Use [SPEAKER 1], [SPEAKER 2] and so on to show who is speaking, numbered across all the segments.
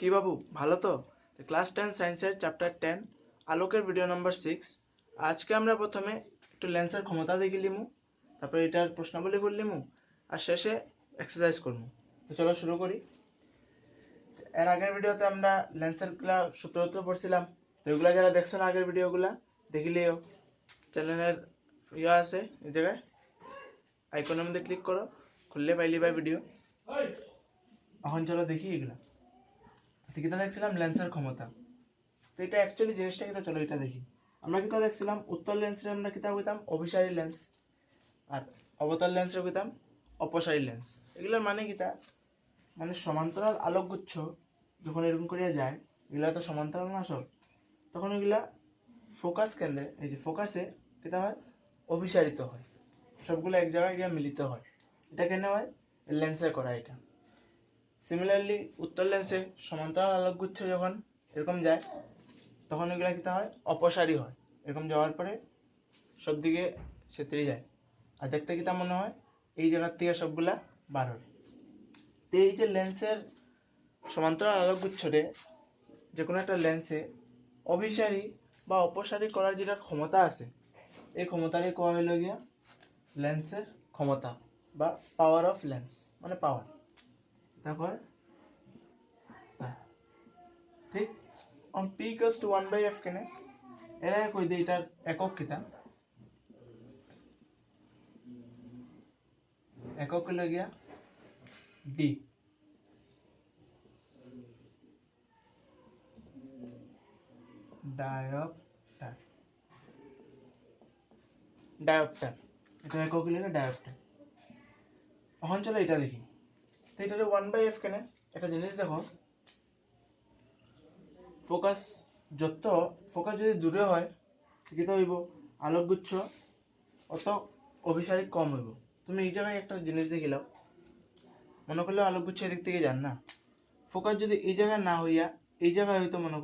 [SPEAKER 1] কি বাবু ভালো তো? ক্লাস 10 সায়েন্সের চ্যাপ্টার 10 আলোকের ভিডিও নাম্বার 6। আজকে আমরা প্রথমে একটু লেন্সের ক্ষমতা দেখে লিমু, তারপরে এটার প্রশ্নাবলী করে লিমু, আর শেষে এক্সারসাইজ করবো। তো চলো শুরু করি। এর আগের ভিডিওতে আমরা লেন্সের গুলা সূত্র পড়ছিলাম, তো এগুলা যারা দেখছো না আগের ভিডিওগুলা দেখিলেও চ্যানেলের ইয়ে আছে, এই জায়গায় আইকনের মধ্যে ক্লিক করো, খুললে পাইলি ভাই ভিডিও। এখন চলো দেখি এগুলা। কিতা দেখছিলাম লেন্সের ক্ষমতা। তো এটা অ্যাকচুয়ালি জিনিসটা কিতা, চলো এটা দেখি। আমরা কিতা দেখছিলাম উত্তল লেন্সের আমরা কিতা কইতাম অভিসারী লেন্স, আর অবতল লেন্সের কইতাম অপসারী লেন্স। এগুলোর মানে কিতা, মানে সমান্তরাল আলোকগুচ্ছ যখন এরকম করিয়া যায়, এগুলা তো সমান্তরাল না সব, তখন এগুলা ফোকাস কেন্দ্রে, এই যে ফোকাসে কিতা হয়, অভিসারিত হয়, সবগুলো এক জায়গায় গিয়ে মিলিত হয়। এটা কেন হয়? লেন্সে করা এটা। সিমিলারলি উত্তল লেন্সে সমান্তরাল আলোকগুচ্ছ যখন এরকম যায়, তখন এগুলা কিতা হয়, অপসারী হয়। এরকম যাওয়ার পরে সব দিকে ছেত্রে যায়, আর দেখতে কিতা মনে হয় এই জায়গার থেকে সবগুলা বার হয়। তো এই যে লেন্সের সমান্তরাল আলোকগুচ্ছরে যে কোনো একটা লেন্সে অভিসারী বা অপসারী করার যেটা ক্ষমতা আছে, এই ক্ষমতাকে কোয়া হইল গিয়া লেন্সের ক্ষমতা বা পাওয়ার অফ লেন্স, মানে পাওয়ার। তারপর ঠিক on p equals to 1 by f কেনে এরা কই দে এটার একক কিতা, একক হইল গিয়া ডি। ডায়োপ্টার, ডায়োপ্টার, এটা একক হইল গিয়া ডায়োপ্টার। এখন চলো এটা দেখি। তো এটারে 1 by f কেনে, একটা জিনিস দেখো, ফোকাস ফোকাস যদি দূরে হয় কিতা হইব, আলোকগুচ্ছ অত অভিসারী কম হইব। তুমি এই জায়গায় একটা জিনিস দেখিলাও, মনে করলে আলোকগুচ্ছ এদিক থেকে যান না, ফোকাস যদি এই জায়গায় না হইয়া এই জায়গায় হইতো, মনে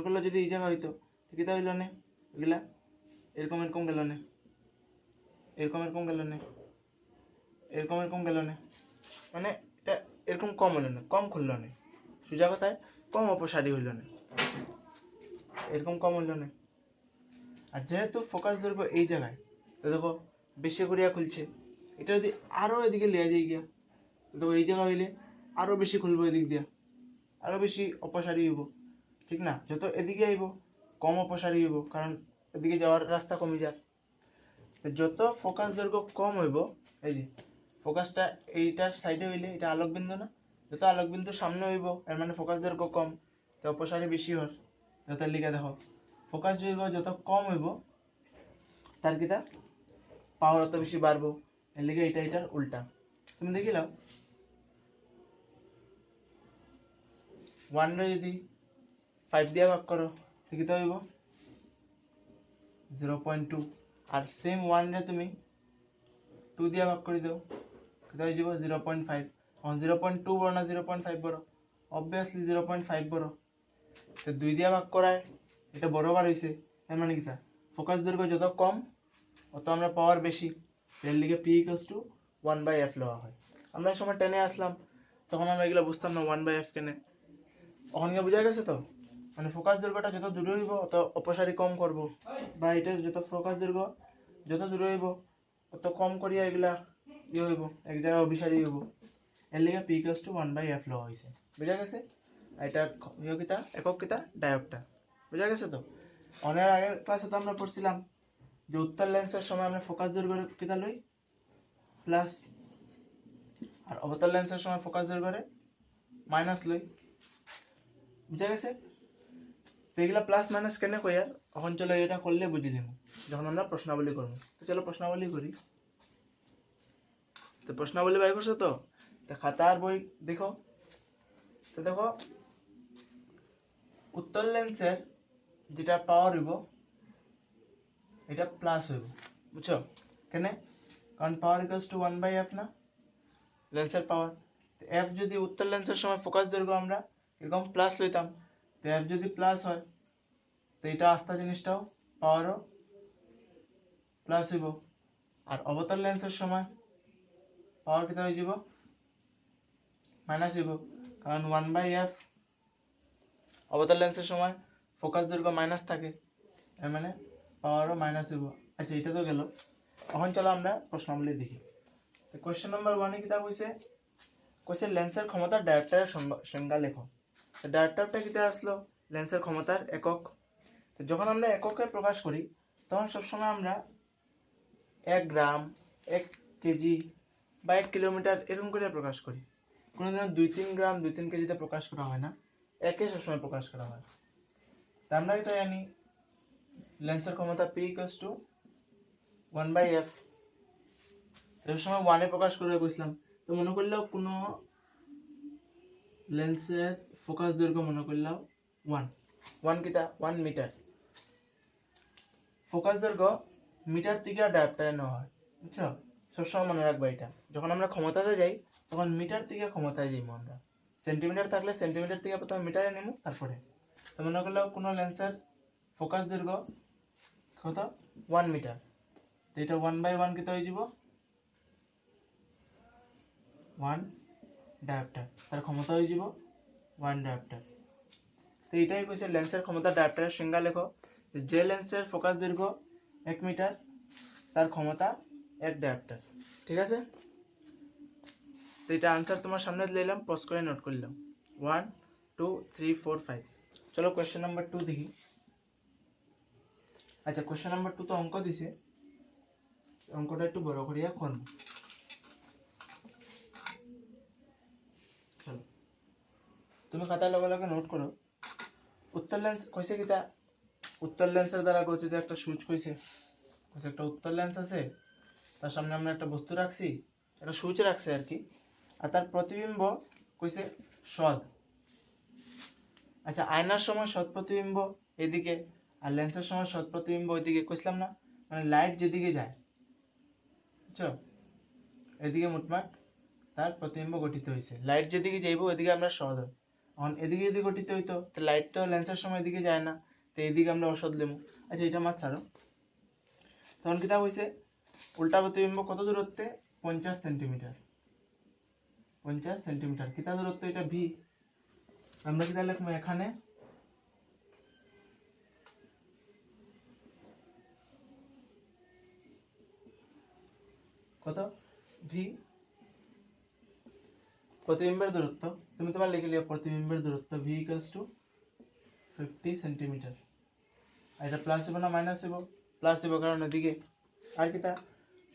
[SPEAKER 1] করলো যদি এই জায়গায় হইতো, কিতা হইল নে, এগুলা এরকম এরকম গেল নে, এরকম এরকম গেল নে, এরকম এরকম গেল নে, মানে এটা এরকম কম হইল না, কম খুলল না, সোজা কথায় কম অপসারী হইল না, এরকম কম হইল না। আর যেহেতু ফোকাস দৈর্ঘ্য এই জায়গায়, তো দেখো বেশি করিয়া খুলছে। এটা যদি আরো এদিকে লিয়া যায় গিয়া, দেখো এই জায়গা হইলে আরো বেশি খুলবো, এদিক দিয়া আরো বেশি অপসারী হইব, ঠিক না? যত এদিকে আইব কম অপসারী হইব, কারণ এদিকে যাওয়ার রাস্তা কমে যায়। যত ফোকাস দৈর্ঘ্য কম হইব, এই যে ফোকাসটা এইটার সাইডে হইলে এটা আলোক বিন্দু না, যত আলোক বিন্দু সামনে হইব এর মানে ফোকাস দৈর্ঘ্য কম, তো অপসারী বেশি হয়। যত লিখে দেখো ফোকাস দৈর্ঘ্য যত কম হইব তার কিটা পাওয়ার অত বেশি বাড়বো, এর লিগে এটা এটার উল্টা। তুমি দেখিলাও 1 রে যদি 5 দিয়া ভাগ করো তো কিটা হইব 0.2, আর সেম 1 রে তুমি 2 দিয়া ভাগ করে দাও, কিটা হয়ে যাব 0.5। এখন 0.2 বড় না 0.5 বড়? অবভিয়াসলি 0.5 বড়। তো 2 দিয়া ভাগ করায় এটা বড় বার হইছে, এর মানে কিটা ফোকাস দৈর্ঘ্য যত কম অত আমরা পাওয়ার বেশি, এর লিগে p equals to 1 by f লওয়া হয়। আমরা সময় 10 এ আসলাম, তখন আমরা এগুলো বুঝতাম না 1 by f কেনে। এখন কি বুঝা গেছে তো? মানে ফোকাস দৈর্ঘ্যটা যত দূরে হইব তত অপসারী কম করব, বা এটা যত ফোকাস দৈর্ঘ্য যত দূরে হইব তত কম করিয়া এগুলা ইয়ে হইব, এক জায়গায় অভিসারী হইব। এর লিগে p equals to 1 by f লওয়া হইছে। বুঝা গেছে? এটা ইয়ে কিতা, একক কিতা, ডায়োপ্টার। বুঝা গেছে তো? অনেক আগের ক্লাসে তো আমরা পড়ছিলাম যে উত্তল লেন্সের সময় আমরা ফোকাস দৈর্ঘ্য কিতা লই, প্লাস, আর অবতল লেন্সের সময় ফোকাস দৈর্ঘ্য মাইনাস লই। বুঝা গেছে? তো এগুলা প্লাস মাইনাস কেন কই, আর এখন চলো এটা করলে বুঝে নিব যখন আমরা প্রশ্নাবলী করব। তো চলো প্রশ্নাবলী করি। তো প্রশ্নাবলী বাইর করছো তো? খাতা আর বই দেখো। তো দেখো উত্তল লেন্সের যেটা পাওয়ার হইব এটা প্লাস হইব, বুঝছো কেন? কারণ পাওয়ার ইকুয়ালস টু 1 বাই এফ না, লেন্সের পাওয়ার। এফ যদি উত্তল লেন্সের সময় ফোকাস দৈর্ঘ্য আমরা এরকম প্লাস লইতাম, তো এফ যদি প্লাস হয় তো এটা আস্থা জিনিসটাও পাওয়ারও প্লাস হইব। আর অবতল লেন্সের সময় পাওয়ার কিতা হয়ে যাব, মাইনাস হইব, কারণ 1 বাই এফ অবতল লেন্সের সময় ফোকাস দৈর্ঘ্য মাইনাস থাকে, এর মানে পাওয়ারও মাইনাস হইব। আচ্ছা এটা তো গেল। এখন চলো আমরা প্রশ্নাবলী দেখি। তো কোশ্চেন নাম্বার 1 এ কিতা কইছে, কইছে লেন্সের ক্ষমতার ডায়োপ্টারের সংজ্ঞা লেখো। তো ডায়োপ্টারটা কিতা আসলো, লেন্সের ক্ষমতার একক। তো যখন আমরা এককে প্রকাশ করি তখন সবসময় আমরা 1 গ্রাম, 1 কেজি বা 1 কিলোমিটার এরকম করে প্রকাশ করি। কোনোদিনও 2-3 গ্রাম 2-3 কেজিতে প্রকাশ করা হয় না, একে সবসময় প্রকাশ করা হয়। তা আমরা তো জানি লেন্সের ক্ষমতা P = 1/f। এর সময় 1 এ প্রকাশ করে কইছিলাম। তো মনে করলেও কোনো লেন্সের ফোকাস দৈর্ঘ্য মনে করলাম 1 কিতা 1 মিটার। ফোকাস দৈর্ঘ্য মিটার থেকে ডায়োপ্টারে নেওয়া হয়, বুঝছো? সবসময় মনে রাখবা এটা। যখন আমরা ক্ষমতাতে যাই তখন মিটার থেকে ক্ষমতায় যাইব আমরা। সেন্টিমিটার থাকলে সেন্টিমিটার থেকে প্রথমে মিটারে নেব, তারপরে। তো মনে করলেও কোনো লেন্সের ফোকাস দৈর্ঘ্য কত 1 মিটার। তো এটা 1/1 কিতা হয়ে যাব 1 ডায়োপ্টার। তার ক্ষমতা হয়ে যাব 1 ডায়োপ্টার। তো এটাই কইছে লেন্সের ক্ষমতা ডায়োপ্টারের সংজ্ঞা লেখো। যে লেন্সের ফোকাস দৈর্ঘ্য 1 মিটার তার ক্ষমতা 1 ডায়োপ্টার। ঠিক আছে? তো এটা आंसर তোমার সামনে দিলাম, পজ করে নোট করলাম 1 2 3 4 5। চলো কোশ্চেন নাম্বার 2 দেখি। আচ্ছা কোশ্চেন নাম্বার 2 তো অঙ্ক দিছে, অঙ্কটা একটু বড় করিয়া করব। চলো তুমি খাতায় লগে লগে নোট করো। উত্তর লেন্স কইছে কিতা, উত্তর লেন্সের দ্বারা গঠিত একটা সূচ কইছে। কইছে একটা উত্তর লেন্স আছে, তার সামনে আমরা একটা বস্তু রাখছি, একটা সূচ রাখছে আর কি, আর তার প্রতিবিম্ব কইছে সৎ। আচ্ছা আয়নার সময় সৎ প্রতিবিম্ব এদিকে আর লেন্সের সময় সৎ প্রতিবিম্ব ওইদিকে, কইছিলাম না? মানে লাইট যেদিকে যায়, বুঝছো, এদিকে মোটমাট তার প্রতিবিম্ব গঠিত হয়েছে। লাইট যেদিকে যাইব ওইদিকে আমরা সৎ হয়। এখন এদিকে যদি গঠিত হইতো তো লাইট তো লেন্সের সময় এদিকে যায় না, তো এইদিকে আমরা অসৎ লেমু। আচ্ছা এটা মাছ ছাড়ো। তখন কিতা হইছে, উল্টা প্রতিবিম্ব কত দূরত্বে 50 সেন্টিমিটার। 50 সেন্টিমিটার কিতা দূরত্ব, এটা ভি। আমরা কিতা লিখবো এখানে কত ভি প্রতিবিম্বের দূরত্ব। তুমি তোমার লিখে লিও প্রতিবিম্বের দূরত্ব ভি = 50 সেন্টিমিটার। আর এটা প্লাস হবে না মাইনাস হইব? প্লাস হইব, কারণ এদিকে আর কিতা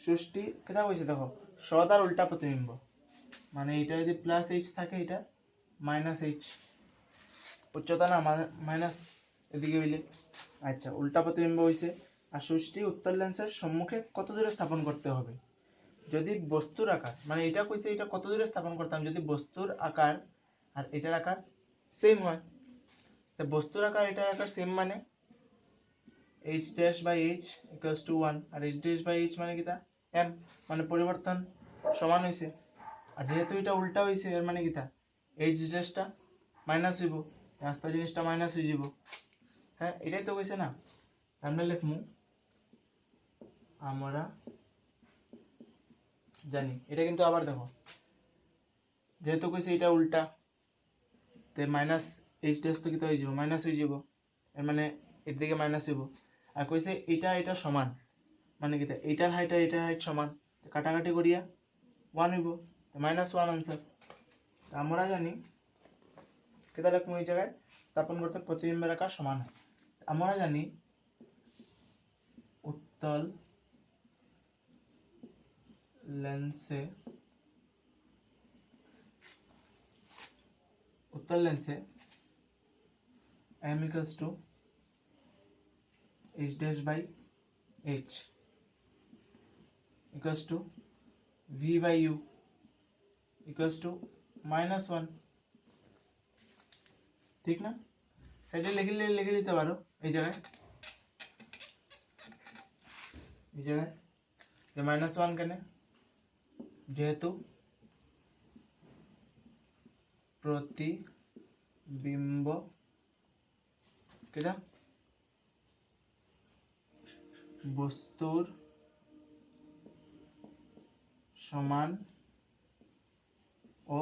[SPEAKER 1] সৃষ্টি কিতা কইছে দেখো, সৎ আর উল্টা প্রতিবিম্ব, মানে এটা যদি প্লাস এইচ থাকে এটা মাইনাস এইচ, উচ্চতা না মাইনাস এদিকে হইলে। আচ্ছা উল্টা প্রতিবিম্ব হইছে। আর সৃষ্টি উত্তর লেন্সের সম্মুখে কত দূরে স্থাপন করতে হবে। যদি বস্তুর আকার, মানে এটা কইছে এটা কত দূরে স্থাপন করতাম, যদি বস্তুর আকার আর এটার আকার সেম হয়। তো বস্তুর আকার এটার আকার সেম মানে h'/h = 1 আর h'/h মানে কিতা m, মানে পরিবর্তন সমান হইছে। আর যেহেতু এটা উল্টা হইছে এর মানে কিতা h' মাইনাস হইব, রাস্তা জিনিসটা মাইনাস হয়ে যাব। হ্যাঁ এটাই তো কইছে না। আমরা লিখমু আমরা জানি, এটা কিন্তু আবার দেখো যেহেতু কইছে এটা উল্টা, তে মাইনাস h' তো কিতা হয়ে যাব মাইনাস হয়ে যাব, এর মানে এর দিকে মাইনাস হইব। আর কইছে এটা এটা সমান, মানে কিতা এটার হাইট আর এটার হাইট সমান, কাটাকাটি করিয়া 1 হইব, -1 आंसर। আমরা জানি কিতা লিখমু এই জায়গায়, স্থাপন করতে প্রতিবিম্বের আকার সমান হয়। আমরা জানি উত্তল লেন্সে m = h'/h = v/u = -1। ঠিক না? সাইডে লিখে দিতে পারো এই জায়গায় যে -1 কেন, যেহেতু প্রতিবিম্ব কিটা বস্তুর সমান ও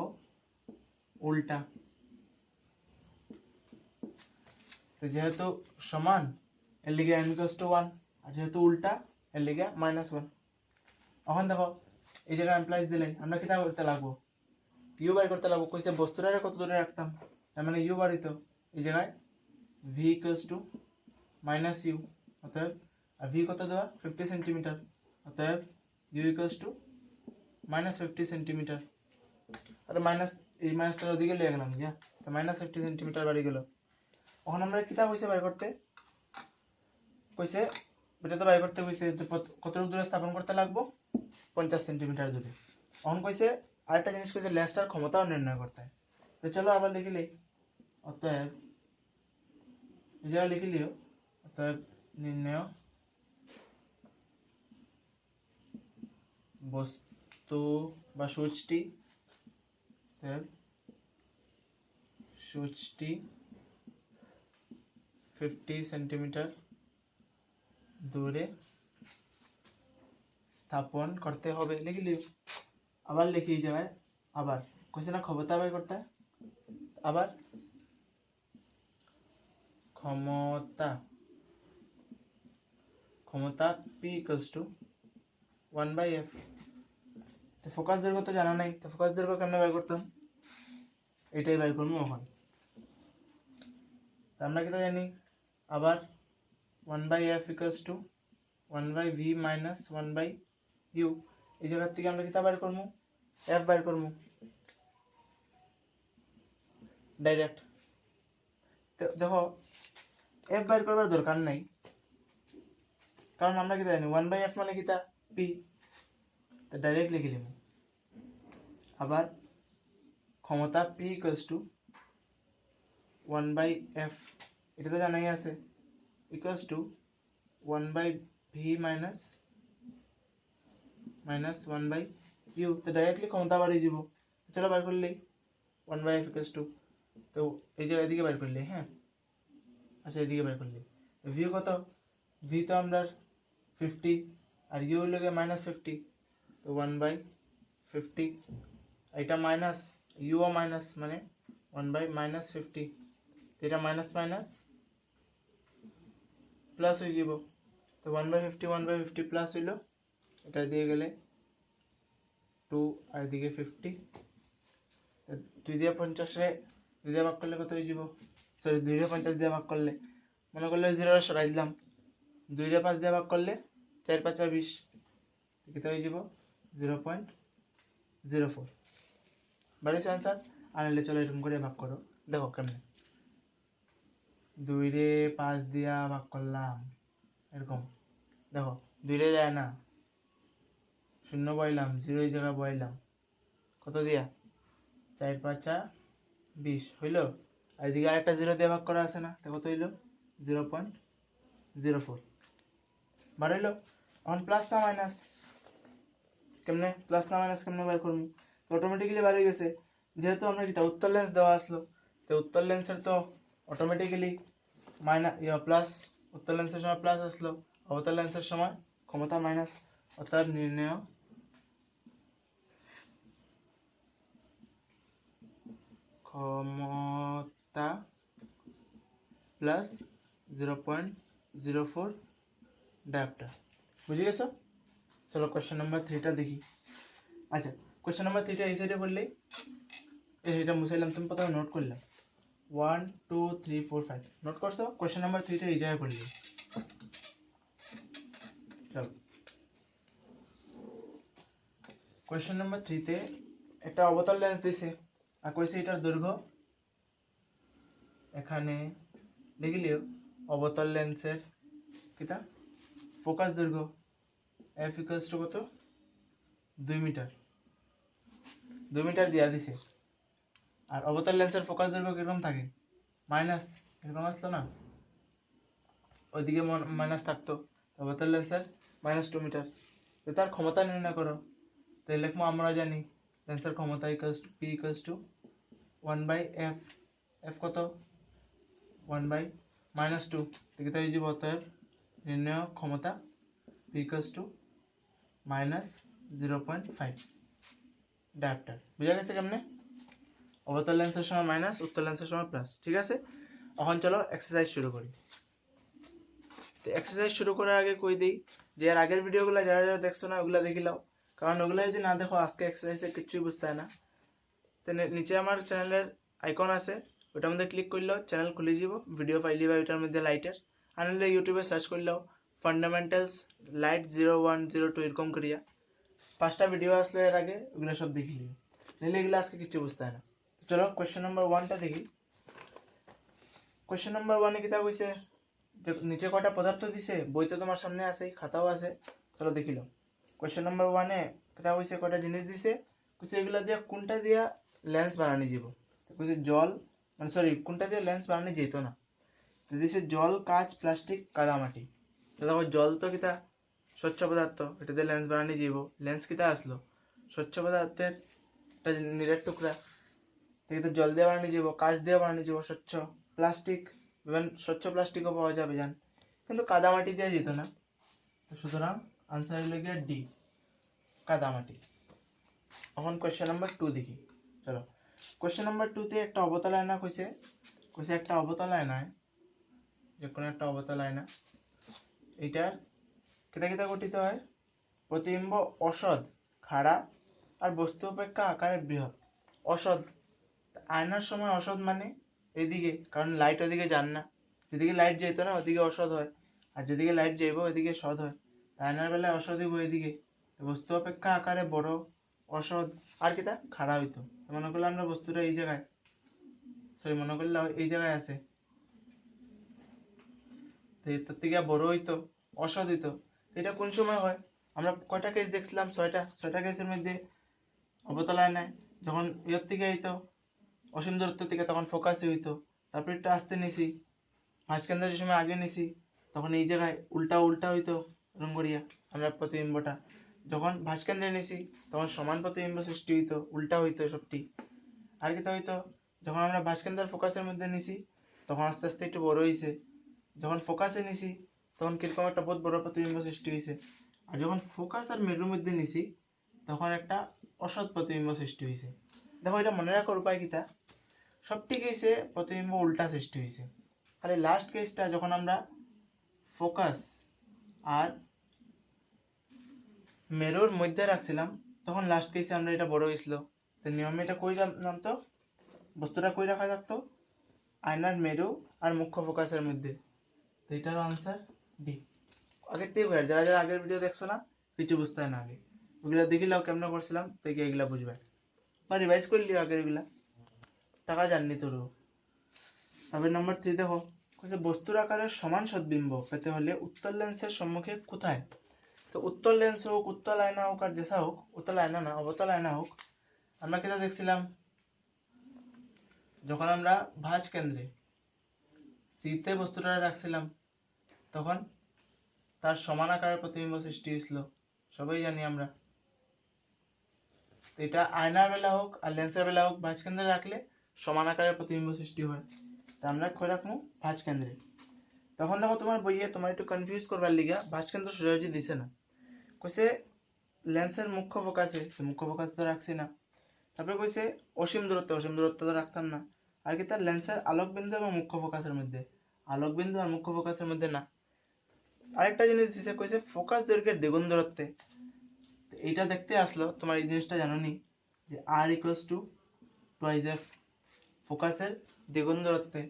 [SPEAKER 1] উল্টা। তো যেহেতু সমান এর লিগে m ইকুয়ালস টু 1 আর যেহেতু উল্টা এর লিগে -1। এখন দেখো এই জায়গায় এমপ্লয়েজ দিলেন আমরা কিটা করতে লাগবো ইউ বাই করতে লাগবো কইছে বস্তুটারে কত দূরে রাখতাম তার মানে ইউ বাড়িত এই জায়গায় v ইকুয়ালস টু -u অতএব আর v কত দেওয়া 50 সেন্টিমিটার অতএব u ইকুয়ালস টু -50 সেন্টিমিটার আর মাইনাস এই মাইনাসটার ওদিকে লিয়ে গেলাম যা তো -50 সেন্টিমিটার বাড়ি গেল এখন আমরা কিটা কইছে বাই করতে কইছে এটা তো বাই করতে কইছে কত দূরে স্থাপন করতে লাগবো 50 সেন্টিমিটার দূরে এখন কইছে আরেকটা জিনিস কইছে লেন্সটার ক্ষমতাও নির্ণয় করতে হয় তো চলো আবার লিখি লই অতএব এই জায়গায় লিখি লিও অতএব নির্ণয় বস্তু বা সূচটি সূচটি 50 সেন্টিমিটার দূরে স্থাপন করতে হবে লিখি লিও আবার লিখি এই জায়গায় আবার কইছে না ক্ষমতা বাই করতে আবার ক্ষমতা p ইকুয়ালস টু 1/f তো ফোকাস দৈর্ঘ্য তো জানা নাই তো ফোকাস দৈর্ঘ্য কেমনে বাই করতাম এটাই বাই করব এখন তো আমরা কি তো জানি আবার 1/f equals to 1/v minus 1/u এই জায়গা থেকে আমরা কিটা বের করব f বের করব ডাইরেক্ট তো দেখো f বের করবার দরকার নাই কারণ আমরা কি জানি 1/f মানে কিটা p তো ডাইরেক্ট লিখে নিব আবার ক্ষমতা p ইকুয়ালস টু 1/f এটা তো জানাই আছে equals to 1/v minus 1/u তো ডাইরেক্টলি ক্ষমতা বাড়িয়ে যাব চলো বের করলেই 1/f ইকুয়ালস টু তো এই যে এদিকে বের করলে হ্যাঁ আচ্ছা এদিকে বের করলে v কত v তো আমরা 50 আর u হলো -50 তো 1/50 এটা মাইনাস u ও মাইনাস মানে 1/-50 এটা মাইনাস মাইনাস প্লাস হয়ে যাব তো 1/50 প্লাস হইলো এটা দিয়ে গেলে 2 আর এদিকে 50 2 দিয়ে 50 রে 2 দিয়ে ভাগ করলে কত হয়ে যাব সরি 2 রে 50 দিয়ে ভাগ করলে মনে করলে 0 রে সরাই দিলাম 2 রে 5 দিয়ে ভাগ করলে 4 5 20 কত হয়ে যাব 0.04 বাড়িছে आंसर আনলে চলো এরকম করে ভাগ করো দেখো কেমনে 2 রে 5 দিয়া ভাগ করলাম এরকম দেখো 2 রে যায় না শূন্য বইলাম 0 এর জায়গা বইলাম কত দিয়া 4 5 20 হইলো আর এদিকে আরেকটা 0 দিয়ে ভাগ করা আছে না তো কত হইলো 0.04 বাড়াইলো এখন প্লাস না মাইনাস কেমনে প্লাস না মাইনাস কেমনে বের করব তো অটোমেটিক্যালি বের হয়ে গেছে যেহেতু আমরা এটা উত্তর লেন্স দেওয়া আসলো তো উত্তর লেন্সের তো অটোমেটিক্যালি মাইনাস প্লাস উত্তর লেন্সের সময় প্লাস আসলো অবতল লেন্সের সময় ক্ষমতা মাইনাস অর্থাৎ নির্ণয় ক্ষমতা প্লাস 0.04 ডায়োপ্টার বুঝে গেছো চলো কোশ্চেন নাম্বার 3টা দেখি আচ্ছা কোশ্চেন নাম্বার 3টা এই সাইডে বললেই এটা মুছাইলাম তুমি প্রথমে নোট করলাম 1 2 3 4 5 নোট করছো কোশ্চেন নাম্বার 3টা এই জায়গায় করলে চলো কোশ্চেন নাম্বার 3 তে একটা অবতল লেন্স দিছে আর কইছে এটার দৈর্ঘ্য এখানে লিখলিও অবতল লেন্সের কিটা ফোকাস দৈর্ঘ্য f ইকুয়ালস টু কত 2 মিটার 2 মিটার দিয়া দিছে আর অবতল লেন্সের ফোকাস দৈর্ঘ্য কিরকম থাকে মাইনাস এরকম আসতো না ওইদিকে মাইনাস থাকতো অবতল লেন্সের -2 মিটার তো তার ক্ষমতা নির্ণয় করো তো লিখবো আমরা জানি লেন্সের ক্ষমতা equals to p equals to 1/f f কত 1/-2 থেকে তাই যে অতএব নির্ণয় ক্ষমতা p ইকুয়ালস টু -0.5 ডায়োপ্টার বুঝা গেছে কেমনে অবতল লেন্সের সময় মাইনাস উত্তল লেন্সের সময় প্লাস ঠিক আছে এখন চলো এক্সারসাইজ শুরু করি। তো এক্সারসাইজ শুরু করার আগে কই দিই যে এর আগের ভিডিওগুলো যারা যারা দেখছো না ওগুলা দেখি লাও, কারণ ওগুলা যদি না দেখো আজকে এক্সারসাইজে কিছুই বুঝতে হয় না। তো নিচে আমার চ্যানেলের আইকন আছে, ওটার মধ্যে ক্লিক করলেও চ্যানেল খুলে যাব, ভিডিও পাইলি বা ওটার মধ্যে লাইটের আনলে ইউটিউবে সার্চ করলেও ফান্ডামেন্টালস লাইট 0102 এরকম করিয়া 5টা ভিডিও আসলো এর আগে, ওগুলো সব দেখি লিও, নিলে এগুলো আজকে কিছু বুঝতে হয় না। চলো কোয়েশ্চেন নাম্বার 1টা দেখি। কোয়েশ্চেন নাম্বার 1 এ কিতা কইছে যে নিচে কয়টা পদার্থ দিছে, বই তো তোমার সামনে আছে, খাতাও আছে, চলো দেখিল। কোয়েশ্চেন নাম্বার 1 এ কিতা কইছে কয়টা জিনিস দিছে, কইছে এগুলা দিয়া কোনটা দিয়া লেন্স বানানো যাব। কইছে জল, মানে সরি কোনটা দিয়ে লেন্স বানানো যেত না। তো দিছে জল, কাঁচ, প্লাস্টিক, কাদামাটি। তো দেখো জল তো কিতা স্বচ্ছ পদার্থ, এটা দিয়ে লেন্স বানানো যাব। লেন্স কিতা আসলো স্বচ্ছ পদার্থের একটা নিরেট টুকরা, তো জল দিয়ে বানানো যাব, কাঁচ দিয়ে বানানো যাব স্বচ্ছ, প্লাস্টিক ইভেন স্বচ্ছ প্লাস্টিকও পাওয়া যাবে জান, কিন্তু কাদামাটি দিয়ে যেত না। তো সুতরাং আনসার হলো গিয়ে ডি, কাদামাটি। এখন কোয়েশ্চেন নাম্বার 2 দেখি। চলো কোয়েশ্চেন নাম্বার 2 তে একটা অবতল আয়না কইছে, কইছে একটা অবতল আয়নায়, যে কোনো একটা অবতল আয়না, এটার কিতা কিতা গঠিত হয়, প্রতিবিম্ব অসৎ, খাড়া আর বস্তু অপেক্ষা আকারে বৃহৎ। অসৎ, আয়নার সময় অসৎ মানে এদিকে, কারণ লাইট ওদিকে যান না, যেদিকে লাইট যেত না ওদিকে অসৎ হয়, আর যেদিকে লাইট যাইব ওদিকে সৎ হয়। আয়নার বেলায় অসৎ হইব এদিকে, বস্তু অপেক্ষা আকারে বড়, অসৎ, আর কিতা খাড়া হইতো। মনে করলে আমরা বস্তুটা এই জায়গায়, সরি মনে করলে এই জায়গায় আছে, তার থেকে বড় হইতো, অসৎ হইতো। এটা কোন সময় হয়, আমরা কয়টা কেস দেখছিলাম, 6টা কেসের মধ্যে অবতল আয়নায় যখন ইয়ের থেকে হইতো অসীম দূরত্ব থেকে, তখন ফোকাসে হইতো। তারপর একটু আসতে নিছি, মাঝখানটা যে সময় আগে নিছি তখন এই জায়গায় উল্টা উল্টা হইতো এরকম করিয়া আমরা প্রতিবিম্বটা, যখন ভাঁজকেন্দ্রে নিছি তখন সমান প্রতিবিম্ব সৃষ্টি হইতো, উল্টা হইতো সবটি। আর কিতা হইতো, যখন আমরা ভাঁজকেন্দ্র ফোকাসের মধ্যে নিছি তখন আস্তে আস্তে একটু বড় হইছে, যখন ফোকাসে নিছি তখন কিরকম একটা বহুত বড় প্রতিবিম্ব সৃষ্টি হইছে, আর যখন ফোকাস আর মেরুর মধ্যে নিছি তখন একটা অসৎ প্রতিবিম্ব সৃষ্টি হইছে। দেখো এটা মনে রাখার উপায় কিতা, সবটি কেসে প্রতিবিম্ব উল্টা সৃষ্টি হইছে, খালি লাস্ট কেসটা যখন আমরা ফোকাস আর মেরুর মধ্যে রাখছিলাম তখন লাস্ট কেসে আমরা এটা বড় হয়েছিল। তো নিয়মে এটা কই নামতো, বস্তুটা কই রাখা থাকতো, আয়নার মেরু আর মুখ্য ফোকাসের মধ্যে। তো এটার আনসার ডি। আগের থেকে যারা যারা আগের ভিডিও দেখছো না কিছু বুঝতে হয় না, আগে ওগুলা দেখিলাও কেমন করছিলাম, তো এগুলা বুঝবে বা রিভাইজ করলিও আগের এগুলা, টাকা জাননি তোর। তবে নাম্বার 3 দেখো, বস্তুর আকারের সমান সদ্বিম্ব পেতে হলে উত্তল লেন্সের সম্মুখে কোথায়। তো উত্তল লেন্স হোক, উত্তল আয়না হোক, আর যেসা হোক, উত্তল আয়না না অবতল আয়না হোক, আমরা কেটা দেখছিলাম যখন আমরা ভাঁজ কেন্দ্রে সিতে বস্তুটা রাখছিলাম তখন তার সমান আকারের প্রতিবিম্ব সৃষ্টি হয়েছিল, সবাই জানি আমরা। এটা আয়নার বেলা হোক আর লেন্সের বেলা হোক, ভাঁজ কেন্দ্রে রাখলে সমান আকারের প্রতিবিম্ব সৃষ্টি হয়। তা আমরা কই রাখবো ভাঁজ কেন্দ্রে। তখন দেখো তোমার বইয়ে তোমার একটু কনফিউজ করবার লিগা ভাঁজ কেন্দ্র সোজাসুজি দিছে না, কইছে লেন্সের মুখ্য ফোকাসে, মুখ্য ফোকাস তো রাখছি না। তারপরে কইছে অসীম দূরত্ব, অসীম দূরত্ব তো রাখতাম না। আর কি তার লেন্সের আলোক বিন্দু এবং মুখ্য ফোকাসের মধ্যে, আলোক বিন্দু আর মুখ্য ফোকাসের মধ্যে না। আরেকটা জিনিস দিছে, কইছে ফোকাস দৈর্ঘ্যের দ্বিগুণ দূরত্বে। এইটা দেখতে আসলো তোমার এই জিনিসটা জানোনি যে আর ইকুয়ালস টু টুয়াইস এফ, ফোকাসের দ্বিগুণ দূরত্বে।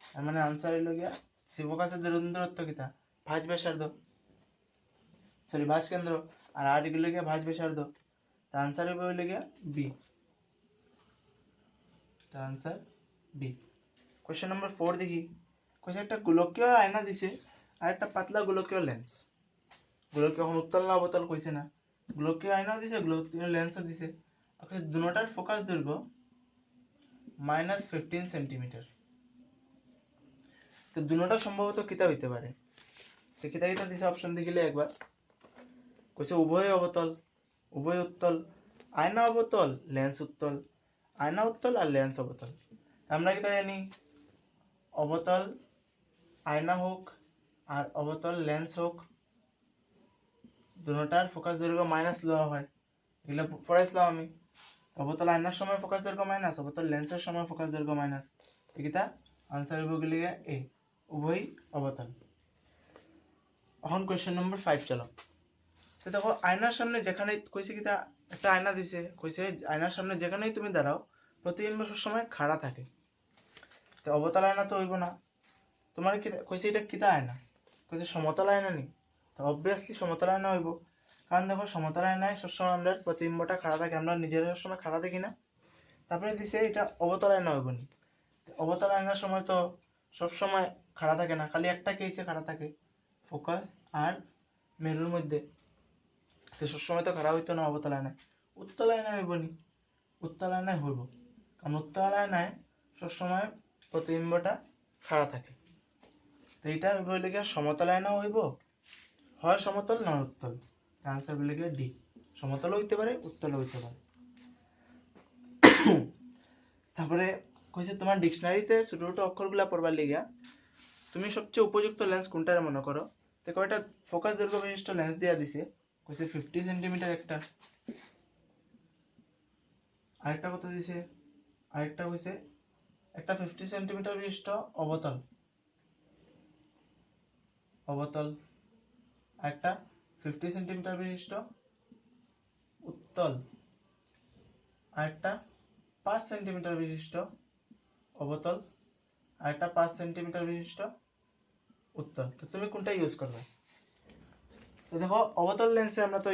[SPEAKER 1] তার মানে আনসার হইল গিয়া সি, ফোকাসের দ্বিগুণ দূরত্ব কিতা ভাঁজ ব্যাসার্ধ, সরি ভাঁজ কেন্দ্র, আর এগুলো গিয়া ভাঁজ ব্যাসার্ধ। তার আনসার হইল গিয়া বি, তার আনসার বি। কোশ্চেন নাম্বার 4 দেখি। কোশ্চেন একটা গোলকীয় আয়না দিছে আর একটা পাতলা গোলকীয় লেন্স। গোলকীয় এখন উত্তল না অবতল কইছে না, গোলকীয় আয়নাও দিছে, গোলকীয় লেন্সও দিছে। দুটার ফোকাস দৈর্ঘ্য -15 সেন্টিমিটার। তো দুটা সম্ভবত কিতা হইতে পারে, তো কিতা কিতা দিছে অপশন দিলে একবার। কইছে উভয় অবতল, উভয় উত্তল, আয়না অবতল, লেন্স উত্তল, আয়না উত্তল আর লেন্স অবতল। আমরা কিতা জানি অবতল আয়না হোক আর অবতল লেন্স হোক, দুটার ফোকাস দৈর্ঘ্য মাইনাস লওয়া হয়, এগুলো পড়াইছিলাম আমি। অবতল আয়নার সময় ফোকাস দৈর্ঘ্য মাইনাস, অবতল লেন্সের সময় ফোকাস দৈর্ঘ্য মাইনাস, কিতা आंसर হইব কি লিগা এ উভয় অবতল। এখন কোশ্চেন নম্বর 5 চলো। তো দেখো আয়নার সামনে যেখানে কইছে কিটা একটা আয়না দিছে, কইছে আয়নার সামনে যেখানেই তুমি দাঁড়াও প্রতিবিম্ব সবসময় খাড়া থাকে। তো অবতল আয়না তো হইব না। তোমার কি কইছে এটা কিটা আয়না? কইছে সমতল আয়না নি। তো অবভিয়াসলি সমতল আয়না হইব, কারণ দেখো সমতল আয়নায় সবসময় আমরা প্রতিবিম্বটা খাড়া থাকে, আমরা নিজেরা সবসময় খাড়া দেখি না। তারপরে দিছে এটা অবতল আয়না হইব নি। অবতল আয়নার সময় তো সবসময় খাড়া থাকে না, খালি একটা কেসে খাড়া থাকে, ফোকাস আর মেরুর মধ্যে। তো সবসময় তো খাড়া হইতো না অবতল আয়নায়। উত্তল আয়নায় হইব নি? উত্তল আয়নায় হইব, কারণ উত্তল আয়নায় সবসময় প্রতিবিম্বটা খাড়া থাকে। তো এইটা হইব লিগে সমতল আয়নাও হইব, হয় সমতল না উত্তল। আনসার হইব লিগে ডি, সমতল হইতে পারে উত্তল হইতে পারে। তারপরে কইছে তোমার ডিকশনারিতে ছোট ছোট অক্ষরগুলা পড়বার লিগা তুমি সবচেয়ে উপযুক্ত লেন্স কোনটারে মনে করো? তো কয়টা ফোকাস দৈর্ঘ্য বিশিষ্ট লেন্স দিয়া দিছে, কইছে 50 সেন্টিমিটার একটা, আরেকটা কত দিছে, আরেকটা কইছে একটা 50 সেন্টিমিটার বিশিষ্ট অবতল, অবতল, আরেকটা 50 সেন্টিমিটার বিশিষ্ট উত্তল, আরেকটা 5 সেন্টিমিটার বিশিষ্ট অবতল, আরেকটা 5 সেন্টিমিটার বিশিষ্ট উত্তল। তো তুমি কোনটা ইউজ করবে? তো দেখো অবতল লেন্সে আমরা তো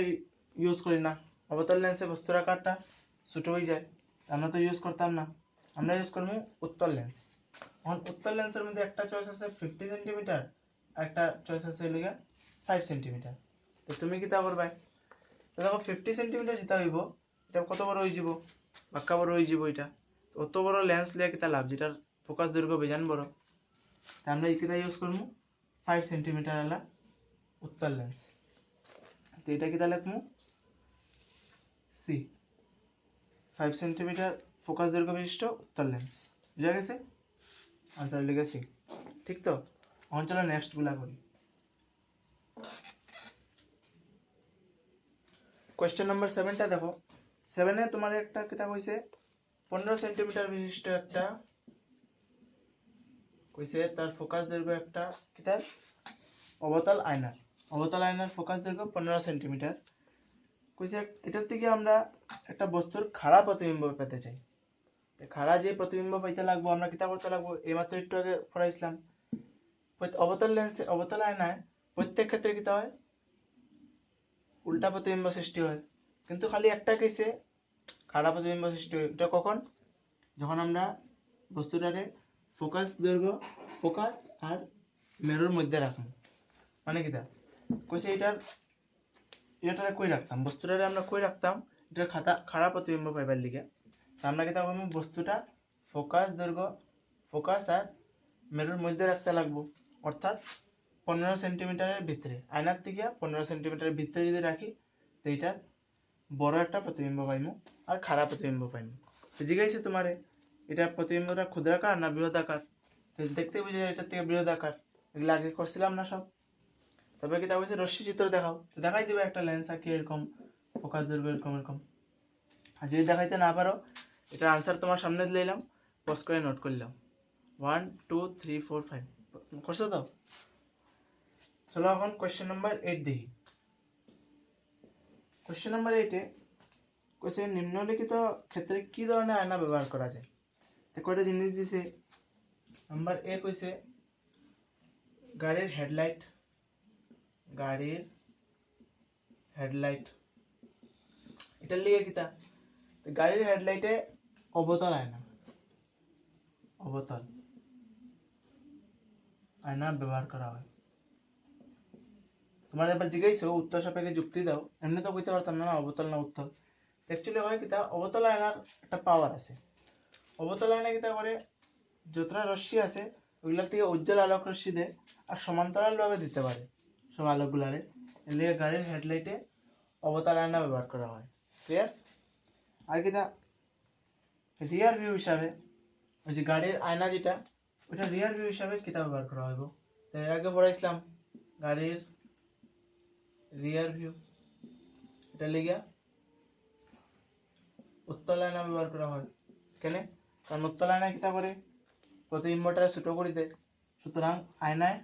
[SPEAKER 1] ইউজ করি না, অবতল লেন্সে বস্তুর আকারটা ছোট হয়ে যায়, আমরা তো ইউজ করতাম না, আমরা ইউজ করবো উত্তল লেন্স। এখন উত্তল লেন্সের মধ্যে একটা চয়েস আছে 50 সেন্টিমিটার, একটা চয়েস আছে লিগা 5 সেন্টিমিটার। তো তুমি কি তা করবে? তো দেখো 50 সেন্টিমিটার যেটা হইব, এটা কত বড় হয়ে যাব, বাক্কা বড় হয়ে যাব। এটা অত বড় লেন্স লিয়া কিতা লাভ, যেটার ফোকাস দৈর্ঘ্য বেজান বড়। আমরা এই কিতা ইউজ করবো 5 সেন্টিমিটার আলা উত্তল লেন্স। তো এটা কিতা লিখমু সি, 5 সেন্টিমিটার ফোকাস দৈর্ঘ্য বিশিষ্ট উত্তল লেন্স। বুঝা গেছে? আনসার লিখে সি। ঠিক তো? এখন চলো নেক্সট গুলা করি। কোয়েশ্চেন নাম্বার 7টা দেখো। 7-এ তোমার একটা কিতা কইছে 15 সেন্টিমিটার বিশিষ্ট একটা, কইছে তার ফোকাস দৈর্ঘ্য একটা কিতা অবতল আয়নার, অবতল আয়নার ফোকাস দৈর্ঘ্য 15 সেন্টিমিটার। কইছে এটার থেকে আমরা একটা বস্তুর খাড়া প্রতিবিম্ব পেতে চাই। খাড়া যে প্রতিবিম্ব পাইতে লাগবো আমরা কিতা করতে লাগবো, এইমাত্র একটু আগে পড়াইছিলাম, অবতল লেন্সে অবতল আয়নায় প্রত্যেক ক্ষেত্রে কিতা হয়, উল্টা প্রতিবিম্ব সৃষ্টি হয়, কিন্তু খালি একটা কেসে খাড়া প্রতিবিম্ব সৃষ্টি হয়। এটা কখন? যখন আমরা বস্তুটারে ফোকাস দৈর্ঘ্য, ফোকাস আর মেরুর মধ্যে রাখবো। মানে কিতা কইছে এটারে কই রাখতাম, বস্তুটারে আমরা কই রাখতাম, এটা খাড়া প্রতিবিম্ব পাইবার লিগে। আমরা কিতা করবো, বস্তুটা ফোকাস দৈর্ঘ্য, ফোকাস আর মেরুর মধ্যে রাখতে লাগবো, অর্থাৎ 15 সেন্টিমিটারের ভিতরে, আয়নার থেকে 15 সেন্টিমিটারের ভিতরে যদি রাখি তো এইটার বড় একটা প্রতিবিম্ব পাইমু আর খাড়া প্রতিবিম্ব পাইমু। তো জিজ্ঞাসা তোমারে এটা প্রতিবিম্বটা ক্ষুদ্রাকার না বৃহদাকার? দেখতে বুঝে যায় এটার থেকে বৃহদাকার, এগুলো আগে করছিলাম না সব। তবে কি তা বলছে রশ্মি চিত্র দেখাও, তো দেখাই দিবে একটা লেন্স আর কি এরকম ফোকাস দৈর্ঘ্য এরকম এরকম। আর যদি দেখাইতে না পারো, এটা আনসার তোমার সামনে দিলাম, পজ করে নোট করলাম 1 2 3 4 5 করছো তো? চলো এখন কোয়েশ্চেন নাম্বার 8 দেখি। কোয়েশ্চেন নাম্বার 8-এ কইছে নিম্নলিখিত ক্ষেত্রে কি ধরনের আয়না ব্যবহার করা যায়। তো কয়টা জিনিস দিছে। নাম্বার এ কইছে গাড়ির হেডলাইট, গাড়ির হেডলাইট এটার লিগে কিতা, গাড়ির হেডলাইটে অবতল আয়না, অবতল আয়না ব্যবহার করা হয়। তোমার এবার জিজ্ঞাসা উত্তর সাপেক্ষে যুক্তি দাও, এমনি তো কইতে পারতাম না অবতল না উত্তল। অ্যাকচুয়ালি হয় কিতা, অবতল আয়নার একটা পাওয়ার আছে। অবতল আয়না কিতা করে, যতটা রশ্মি আছে ওইগুলোর থেকে উজ্জ্বল আলোক রশ্মি দেয় আর সমান্তরাল ভাবে দিতে পারে সব আলোকগুলারে। এর লিগে গাড়ির হেডলাইটে অবতল আয়না ব্যবহার করা হয়। ক্লিয়ার? আর কিতা রিয়ার ভিউ হিসাবে, ওই যে গাড়ির আয়না যেটা, ওটা রিয়ার ভিউ হিসাবে কিতা ব্যবহার করা হইব। এর আগে পড়াইছিলাম গাড়ির রিয়ার ভিউ, এটা লিগা উত্তল আয়না ব্যবহার করা হয়। কেন? কারণ উত্তল আয়না কিতা করে, প্রতি ইনভার্টারে ছোটো করে দেয়, সুতরাং আয়নায়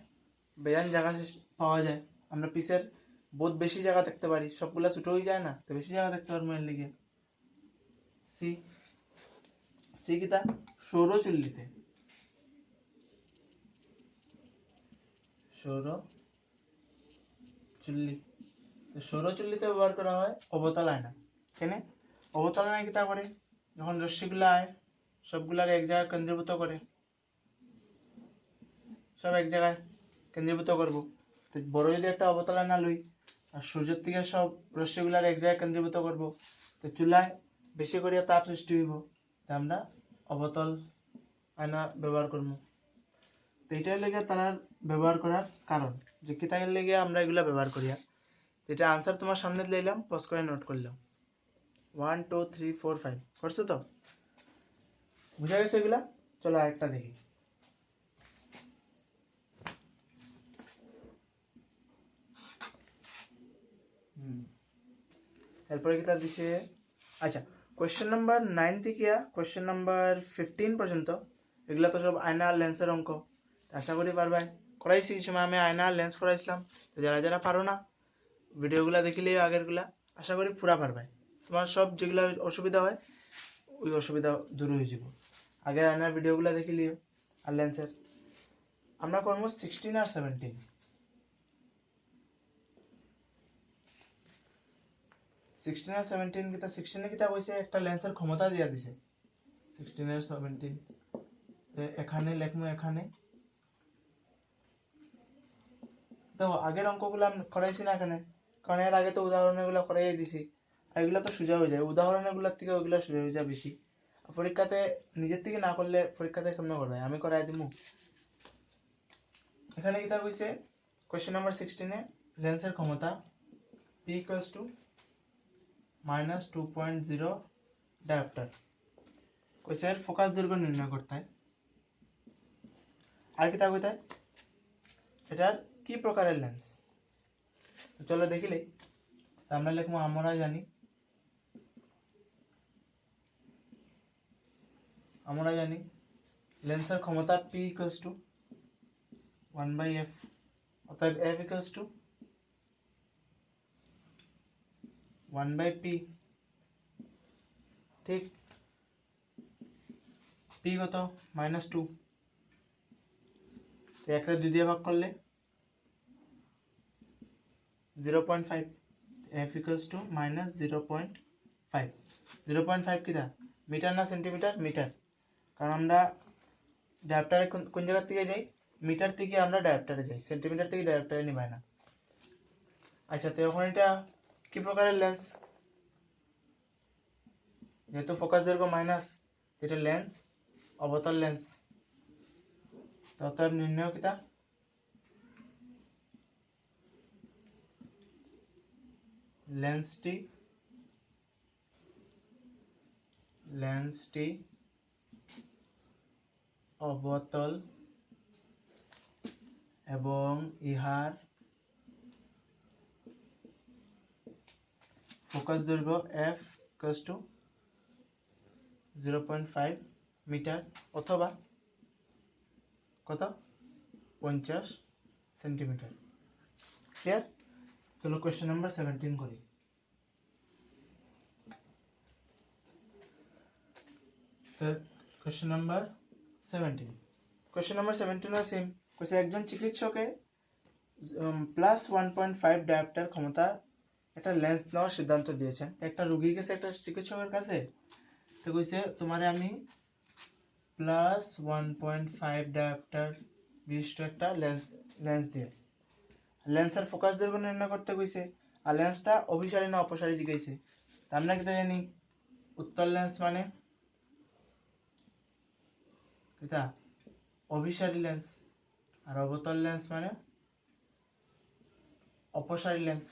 [SPEAKER 1] বেজান জায়গা পাওয়া যায়। আমরা পিসের বহুত বেশি জায়গা দেখতে পারি, সবগুলা ছোটো হয়ে যায় না, তো বেশি জায়গা দেখতে পারবো এর লিগে। সি সি কিতা সৌরচুল্লিতে সৌরচুল্লিতে ব্যবহার করা হয় অবতল আয়না। কেন অবতল আয়না কিতা করে, যখন রশ্মিগুলা আয় সবগুলার এক জায়গায় কেন্দ্রীভূত করে, সব এক জায়গায় কেন্দ্রীভূত করবো। তো বড় যদি একটা অবতল আয়না লই আর সূর্যের থেকে সব রশ্মিগুলার এক জায়গায় কেন্দ্রীভূত করবো, তো চুলায় বেশি করিয়া তাপ সৃষ্টি হইব, তো আমরা অবতল আয়না ব্যবহার করবো। তো এটার লেগে তারা ব্যবহার করার কারণ যে কিতাগের লেগে আমরা এগুলা ব্যবহার করিয়া। এটা আনসার তোমার সামনে লইলাম, পজ করে নোট করলাম। 1 2 3 4 5 করছো তো? বুঝা গেছে এগুলা? চলো আরেকটা দেখি। এরপরে কিতা দিছে, আচ্ছা কোয়েশ্চেন নাম্বার 9 থেকে কোয়েশ্চেন নাম্বার 15 পর্যন্ত এগুলা তো সব আয়না আর লেন্সের অঙ্ক, আশা করি পারবাই। করাইছি সময় আমি আয়না আর লেন্স করাইছিলাম, তো যারা যারা পারো না ভিডিওগুলা দেখিলে আগেরগুলা আশা করি পুরা পারবাই। তোমার সব যেগুলা অসুবিধা হয় ওই অসুবিধা দূর হয়ে যাব। আগের আয়নার ভিডিওগুলা দেখিলিও আর লেন্সের। আমরা করব 16 আর 17। 16 আর 17 কিতা 16 কিতা কইছে একটা লেন্সের ক্ষমতা দিয়া দিছে। 16 আর 17 এখানে লেখমু, এখানে দেখো আগের অঙ্কগুলো আমি করাইছি না এখানে, কারণ এর আগে তো উদাহরণগুলো করাই দিছি, আর এগুলো তো সোজা হয়ে যায়, উদাহরণগুলোর থেকে ওইগুলো সোজা হয়ে যায় বেশি। পরীক্ষাতে নিজের থেকে না করলে পরীক্ষাতে কেমন করবে, আমি করাই দিমু। এখানে কিতা কইছে কোশ্চেন নাম্বার 16 লেন্সের ক্ষমতা P equals to -2.0 ডায়োপ্টার কইছে, এর ফোকাস দৈর্ঘ্য নির্ণয় করতে হয়। আর কিতা কইতে হয় এটার কি প্রকারের লেন্স, চলো দেখিলে। আমরা লিখবো আমরা জানি লেন্সের ক্ষমতা P equals to 1/f, অর্থাৎ F equals to 1/p, ঠিক। P কত -2, একটা 2 দিয়ে ভাগ করলে 0.5, F equals to -0.5। 0.5 কিটা মিটার না সেন্টিমিটার? মিটার, কারণ আমরা ডায়োপ্টারে কোন জায়গা থেকে যাই, মিটার থেকে আমরা ডায়োপ্টারে যাই, সেন্টিমিটার থেকে ডায়োপ্টারে নিবাই না। আচ্ছা তো এখন এটা কি প্রকারের লেন্স, যেহেতু ফোকাস দৈর্ঘ্য মাইনাস, এটা লেন্স অবতল লেন্স, অতএব নির্ণয় কিতা লেন্সটি অবতল এবং ইহার ফোকাস দৈর্ঘ্য f equals to 0.5 মিটার অথবা কত 50 সেন্টিমিটার। ক্লিয়ার? চলো কোশ্চেন নাম্বার 17 করি। কোশ্চেন নাম্বার 17 সেম কইছে, একজন চিকিৎসকে +1.5 ডায়োপ্টার ক্ষমতা একটা লেন্স নেওয়ার সিদ্ধান্ত দিয়েছেন। একটা রোগী গেছে একটা চিকিৎসকের কাছে, তো কইছে তোমারে আমি +1.5 ডায়োপ্টার বিশিষ্ট একটা লেন্স দিয়ে লেন্সের ফোকাস দৈর্ঘ্য নির্ণয় করতে কইছে, আর লেন্সটা অভিসারী না অপসারী জিজ্ঞাসা। আমরা কি জানি উত্তল লেন্স মানে এটা অভিসারী লেন্স, আর অবতল লেন্স মানে অপসারী লেন্স।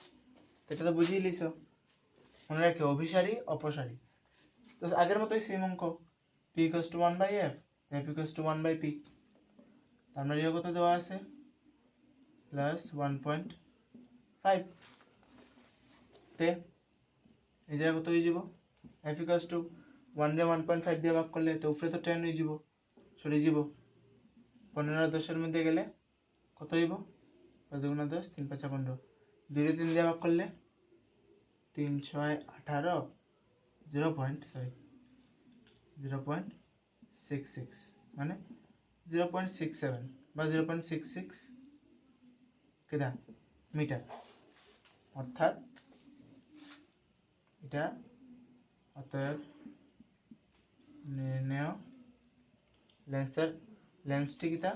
[SPEAKER 1] এটা তো বুঝিয়ে লিছো, মনে রাখে অভিসারী অপসারী। তো আগের মতোই সেম অঙ্ক, P equals to 1/f, F equals to 1/p। আমরা ইয়ে কত দেওয়া আছে +1.5, তে এই জায়গা কত হয়ে যাব F equals to 1 রে 1.5 দিয়ে ভাগ করলে তো উপরে তো 10 হয়ে যাব, সরে যাব। 15 10 মধ্যে গেলে কত হইব 5 × 10 3 5 15 2 রে 3 দিয়ে ভাগ করলে 3 6 18 0.66 মানে 0.67 বা 0.66 কেদা মিটার অর্থাৎ এটা অতএব নির্ণয় লেন্সটি কিতা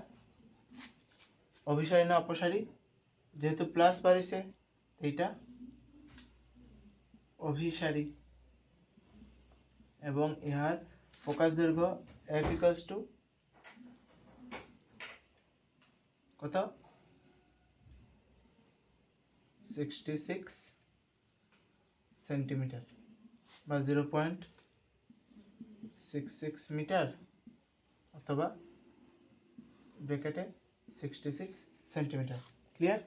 [SPEAKER 1] অভিসারী না অপসারী যেহেতু প্লাস বাড়িছে এইটা অভিসারী এবং ইহার ফোকাস দৈর্ঘ্য f = কত 66 সেন্টিমিটার বা 0.66 মিটার অথবা ব্র্যাকেটে 66 সেন্টিমিটার। ক্লিয়ার?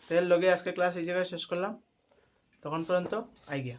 [SPEAKER 1] তো এর লগে আজকে ক্লাস এই জায়গায় শেষ করলাম। তখন পর্যন্ত আই গিয়া।